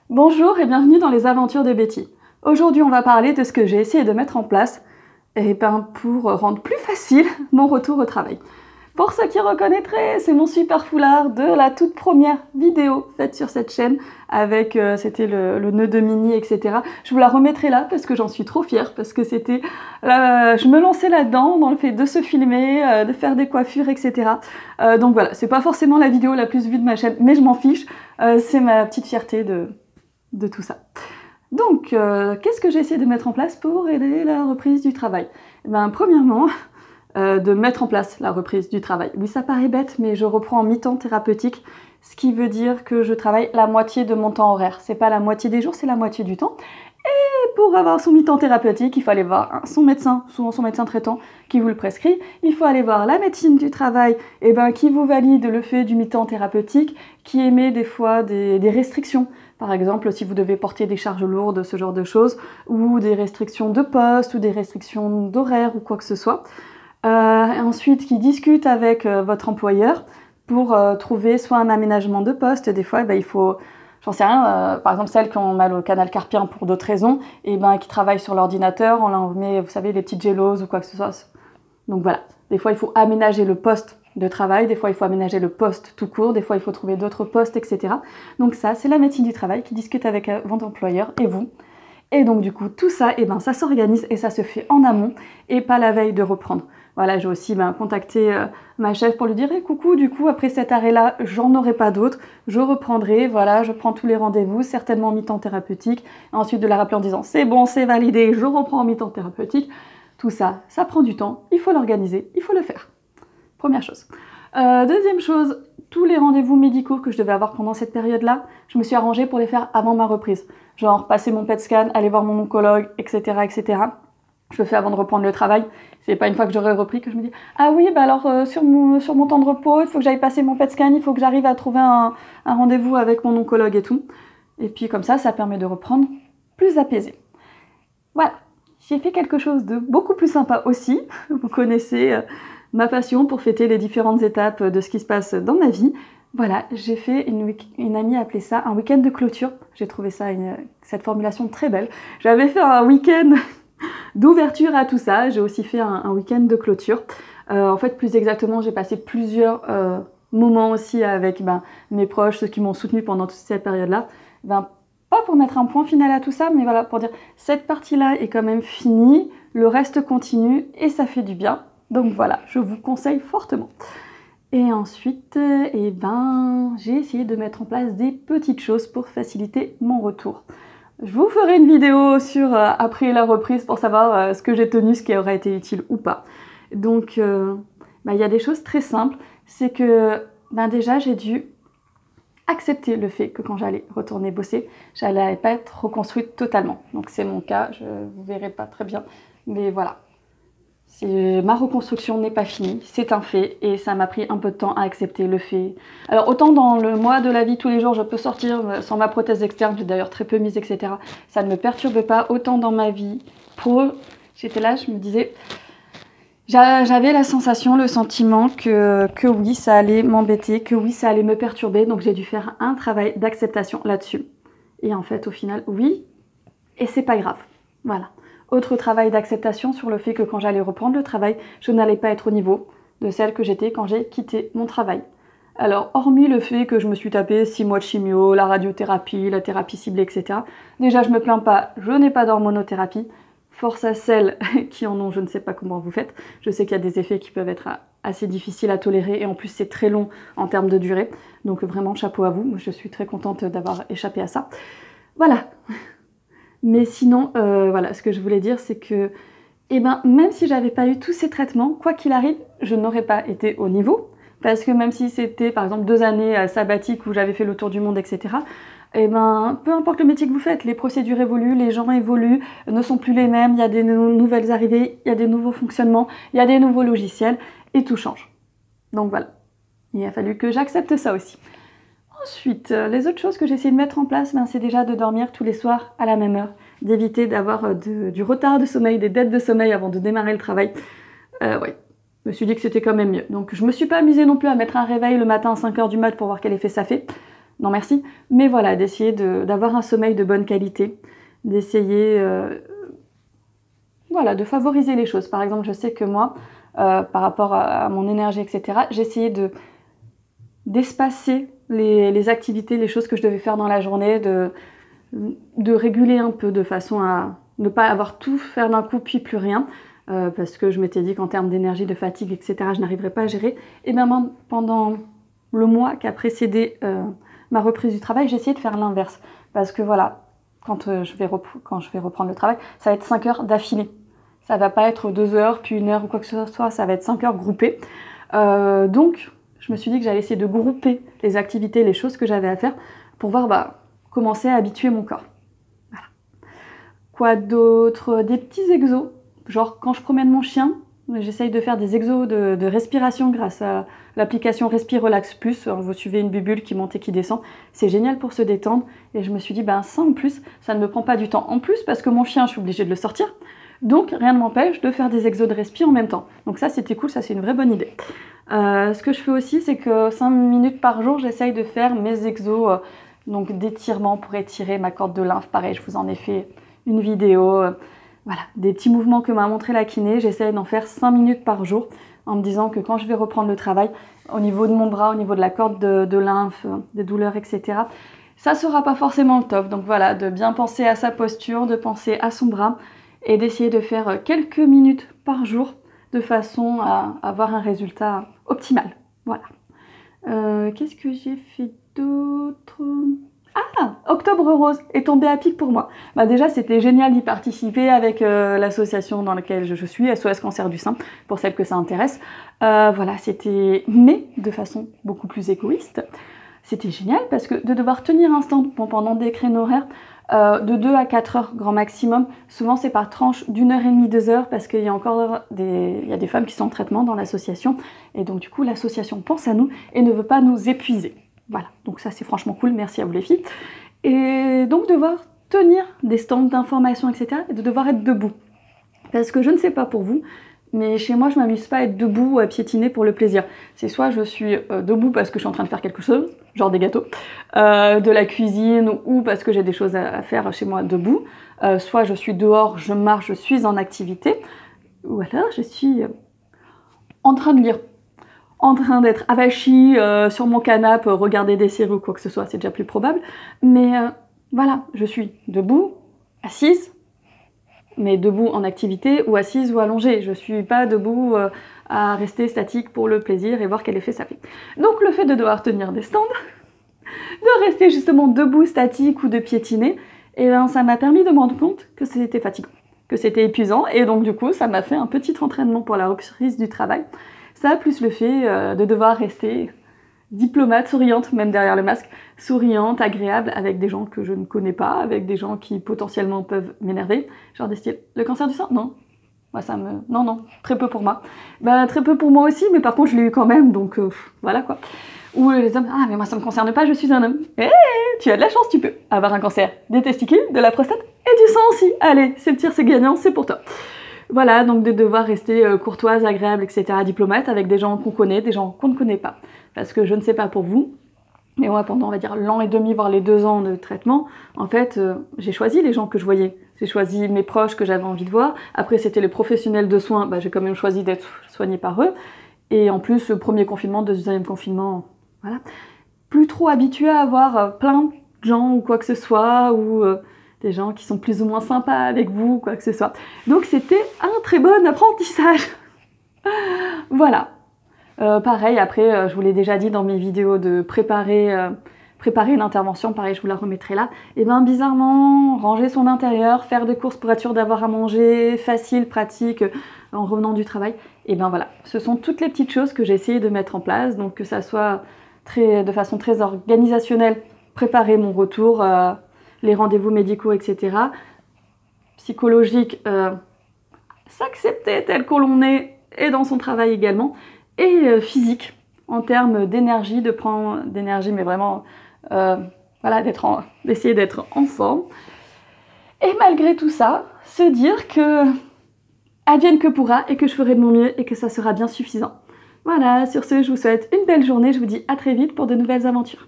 Bonjour et bienvenue dans les aventures de Betty. Aujourd'hui, on va parler de ce que j'ai essayé de mettre en place pour rendre plus facile mon retour au travail. Pour ceux qui reconnaîtraient, c'est mon super foulard de la toute première vidéo faite sur cette chaîne avec, c'était le nœud de mini, etc. Je vous la remettrai là parce que j'en suis trop fière, parce que c'était, je me lançais là-dedans dans le fait de se filmer, de faire des coiffures, etc. Donc voilà, c'est pas forcément la vidéo la plus vue de ma chaîne, mais je m'en fiche, c'est ma petite fierté de tout ça. Donc, qu'est-ce que j'ai essayé de mettre en place pour aider la reprise du travail? Premièrement, de mettre en place la reprise du travail. Oui, ça paraît bête, mais je reprends en mi-temps thérapeutique, ce qui veut dire que je travaille la moitié de mon temps horaire. C'est pas la moitié des jours, c'est la moitié du temps. Et pour avoir son mi-temps thérapeutique, il faut aller voir son médecin, souvent son médecin traitant, qui vous le prescrit. Il faut aller voir la médecine du travail, qui vous valide le fait du mi-temps thérapeutique, qui émet des fois des restrictions. Par exemple, si vous devez porter des charges lourdes, ce genre de choses, ou des restrictions de poste, ou des restrictions d'horaire, ou quoi que ce soit. Ensuite, qui discute avec votre employeur pour trouver soit un aménagement de poste. Des fois, il faut, j'en sais rien, par exemple celles qui ont mal au canal carpien pour d'autres raisons, qui travaillent sur l'ordinateur, on leur met, vous savez, les petites géloses ou quoi que ce soit. Donc voilà, des fois il faut aménager le poste de travail, des fois il faut aménager le poste tout court, des fois il faut trouver d'autres postes, etc. Donc ça, c'est la médecine du travail qui discute avec votre employeur et vous. Et donc du coup, tout ça, ça s'organise et ça se fait en amont et pas la veille de reprendre. Voilà, j'ai aussi contacté ma chef pour lui dire coucou, du coup, après cet arrêt-là, j'en aurai pas d'autres, je reprendrai, voilà, je prends tous les rendez-vous, certainement en mi-temps thérapeutique. Ensuite, de la rappeler en disant c'est bon, c'est validé, je reprends en mi-temps thérapeutique. Tout ça, ça prend du temps, il faut l'organiser, il faut le faire. Première chose. Deuxième chose, tous les rendez-vous médicaux que je devais avoir pendant cette période-là, je me suis arrangée pour les faire avant ma reprise. Genre passer mon PET scan, aller voir mon oncologue, etc., etc. Je le fais avant de reprendre le travail. C'est pas une fois que j'aurai repris que je me dis ah oui, sur mon temps de repos, il faut que j'aille passer mon PET scan, il faut que j'arrive à trouver un rendez-vous avec mon oncologue et tout. Et puis comme ça permet de reprendre plus apaisé. Voilà, j'ai fait quelque chose de beaucoup plus sympa aussi. Vous connaissez ma passion pour fêter les différentes étapes de ce qui se passe dans ma vie. Voilà, j'ai fait une amie a appelé ça un week-end de clôture. J'ai trouvé cette formulation très belle. J'avais fait un week-end d'ouverture à tout ça. J'ai aussi fait un week-end de clôture. En fait, plus exactement, j'ai passé plusieurs moments aussi avec mes proches, ceux qui m'ont soutenue pendant toute cette période-là. Pas pour mettre un point final à tout ça, mais voilà, pour dire cette partie-là est quand même finie, le reste continue et ça fait du bien. Donc voilà, je vous conseille fortement. Et ensuite, j'ai essayé de mettre en place des petites choses pour faciliter mon retour. Je vous ferai une vidéo sur après la reprise pour savoir ce que j'ai tenu, ce qui aurait été utile ou pas. Donc, il y a des choses très simples. C'est que déjà, j'ai dû accepter le fait que quand j'allais retourner bosser, j'allais pas être reconstruite totalement. Donc c'est mon cas, vous verrez pas très bien. Mais voilà. Ma reconstruction n'est pas finie, c'est un fait et ça m'a pris un peu de temps à accepter le fait. Alors autant dans le moi de la vie tous les jours je peux sortir sans ma prothèse externe, j'ai d'ailleurs très peu mise, etc. Ça ne me perturbe pas, autant dans ma vie pro, j'étais là, je me disais, j'avais la sensation, le sentiment que oui ça allait m'embêter, que oui ça allait me perturber, donc j'ai dû faire un travail d'acceptation là-dessus. Et en fait au final oui, et c'est pas grave, voilà. Autre travail d'acceptation sur le fait que quand j'allais reprendre le travail, je n'allais pas être au niveau de celle que j'étais quand j'ai quitté mon travail. Alors, hormis le fait que je me suis tapé 6 mois de chimio, la radiothérapie, la thérapie ciblée, etc. Déjà, je me plains pas, je n'ai pas d'hormonothérapie. Force à celles qui en ont, je ne sais pas comment vous faites. Je sais qu'il y a des effets qui peuvent être assez difficiles à tolérer et en plus c'est très long en termes de durée. Donc vraiment, chapeau à vous. Moi, je suis très contente d'avoir échappé à ça. Voilà. Mais sinon, voilà, ce que je voulais dire, c'est que même si j'avais pas eu tous ces traitements, quoi qu'il arrive, je n'aurais pas été au niveau. Parce que même si c'était, par exemple, 2 années sabbatiques où j'avais fait le tour du monde, etc., peu importe le métier que vous faites, les procédures évoluent, les gens évoluent, ne sont plus les mêmes, il y a des nouvelles arrivées, il y a des nouveaux fonctionnements, il y a des nouveaux logiciels, et tout change. Donc voilà, il a fallu que j'accepte ça aussi. Ensuite, les autres choses que j'ai essayé de mettre en place, c'est déjà de dormir tous les soirs à la même heure, d'éviter d'avoir du retard de sommeil, des dettes de sommeil avant de démarrer le travail. Ouais, je me suis dit que c'était quand même mieux. Donc je me suis pas amusée non plus à mettre un réveil le matin à 5 h du mat pour voir quel effet ça fait. non merci. Mais voilà, d'essayer d'avoir un sommeil de bonne qualité, d'essayer voilà, de favoriser les choses. Par exemple, je sais que moi, par rapport à mon énergie, etc., j'essayais d'espacer les activités, les choses que je devais faire dans la journée, de réguler un peu de façon à ne pas avoir tout faire d'un coup puis plus rien, parce que je m'étais dit qu'en termes d'énergie, de fatigue, etc., je n'arriverais pas à gérer. Et bien pendant le mois qui a précédé ma reprise du travail, j'ai essayé de faire l'inverse, parce que voilà, quand je vais reprendre le travail, ça va être 5 heures d'affilée. Ça va pas être 2 heures, puis 1 heure ou quoi que ce soit, ça va être 5 heures groupées. Donc, je me suis dit que j'allais essayer de grouper les activités, les choses que j'avais à faire, pour voir commencer à habituer mon corps. Voilà. Quoi d'autre? Des petits exos, genre quand je promène mon chien, j'essaye de faire des exos de respiration grâce à l'application Respire Relax Plus. Vous suivez une bulle qui monte et qui descend. C'est génial pour se détendre. Et je me suis dit, ça en plus, ça ne me prend pas du temps en plus parce que mon chien, je suis obligée de le sortir. Donc rien ne m'empêche de faire des exos de respi en même temps. Donc ça, c'était cool, ça c'est une vraie bonne idée. Ce que je fais aussi, c'est que 5 minutes par jour, j'essaye de faire mes exos donc d'étirement pour étirer ma corde de lymphe. Pareil, je vous en ai fait une vidéo. Voilà, des petits mouvements que m'a montré la kiné. J'essaye d'en faire 5 minutes par jour en me disant que quand je vais reprendre le travail, au niveau de mon bras, au niveau de la corde de lymphe, des douleurs, etc., ça sera pas forcément le top. Donc voilà, de bien penser à sa posture, de penser à son bras et d'essayer de faire quelques minutes par jour de façon à avoir un résultat optimal. Voilà. Qu'est-ce que j'ai fait d'autre? Ah, Octobre Rose est tombé à pic pour moi. Déjà, c'était génial d'y participer avec l'association dans laquelle je suis, SOS Cancer du Sein, pour celles que ça intéresse. Voilà, c'était... Mais de façon beaucoup plus égoïste. C'était génial parce que de devoir tenir un stand pendant des créneaux horaires de 2 à 4 heures grand maximum, souvent c'est par tranche d'1h30, 2 heures, parce qu'il y a encore des femmes qui sont en traitement dans l'association, et donc du coup l'association pense à nous et ne veut pas nous épuiser. Voilà, donc ça c'est franchement cool, merci à vous les filles. Et donc devoir tenir des stands d'information, etc., et de devoir être debout. Parce que je ne sais pas pour vous, mais chez moi je m'amuse pas à être debout ou à piétiner pour le plaisir. C'est soit je suis debout parce que je suis en train de faire quelque chose, genre des gâteaux, de la cuisine, ou parce que j'ai des choses à faire chez moi debout, soit je suis dehors, je marche, je suis en activité, ou alors je suis en train de lire, en train d'être avachie sur mon canapé, regarder des séries ou quoi que ce soit, c'est déjà plus probable, mais voilà, je suis debout, assise, mais debout en activité ou assise ou allongée. Je suis pas debout à rester statique pour le plaisir et voir quel effet ça fait. Donc le fait de devoir tenir des stands, de rester justement debout, statique ou de piétiner, ça m'a permis de me rendre compte que c'était fatigant, que c'était épuisant, et donc du coup ça m'a fait un petit entraînement pour la reprise du travail. Ça, plus le fait de devoir rester diplomate, souriante, même derrière le masque, souriante, agréable, avec des gens que je ne connais pas, avec des gens qui potentiellement peuvent m'énerver, genre des styles, le cancer du sein? Non. Moi, non, très peu pour moi. Très peu pour moi aussi, mais par contre, je l'ai eu quand même, donc voilà quoi. Ou les hommes, mais moi ça me concerne pas, je suis un homme. Tu as de la chance, tu peux avoir un cancer des testicules, de la prostate et du sang aussi. Allez, c'est le tir, c'est gagnant, c'est pour toi. Voilà, donc de devoir rester courtoise, agréable, etc., diplomate, avec des gens qu'on connaît, des gens qu'on ne connaît pas. Parce que je ne sais pas pour vous, mais moi, pendant, on va dire, l'an et demi, voire les 2 ans de traitement, en fait, j'ai choisi les gens que je voyais. J'ai choisi mes proches que j'avais envie de voir. Après, c'était les professionnels de soins, j'ai quand même choisi d'être soignée par eux. Et en plus, premier confinement, deuxième confinement, voilà. Plus trop habituée à avoir plein de gens ou quoi que ce soit, ou des gens qui sont plus ou moins sympas avec vous, quoi que ce soit. Donc c'était un très bon apprentissage. Voilà. Pareil, après, je vous l'ai déjà dit dans mes vidéos de préparer une intervention, pareil, je vous la remettrai là. Et bizarrement, ranger son intérieur, faire des courses pour être sûr d'avoir à manger, facile, pratique, en revenant du travail. Et voilà, ce sont toutes les petites choses que j'ai essayé de mettre en place, donc que ça soit de façon très organisationnelle, préparer mon retour, les rendez-vous médicaux, etc. Psychologique, s'accepter tel que l'on est et dans son travail également. Et physique, en termes d'énergie, mais vraiment, voilà, d'essayer d'être en forme. Et malgré tout ça, se dire que advienne que pourra et que je ferai de mon mieux et que ça sera bien suffisant. Voilà, sur ce, je vous souhaite une belle journée, je vous dis à très vite pour de nouvelles aventures.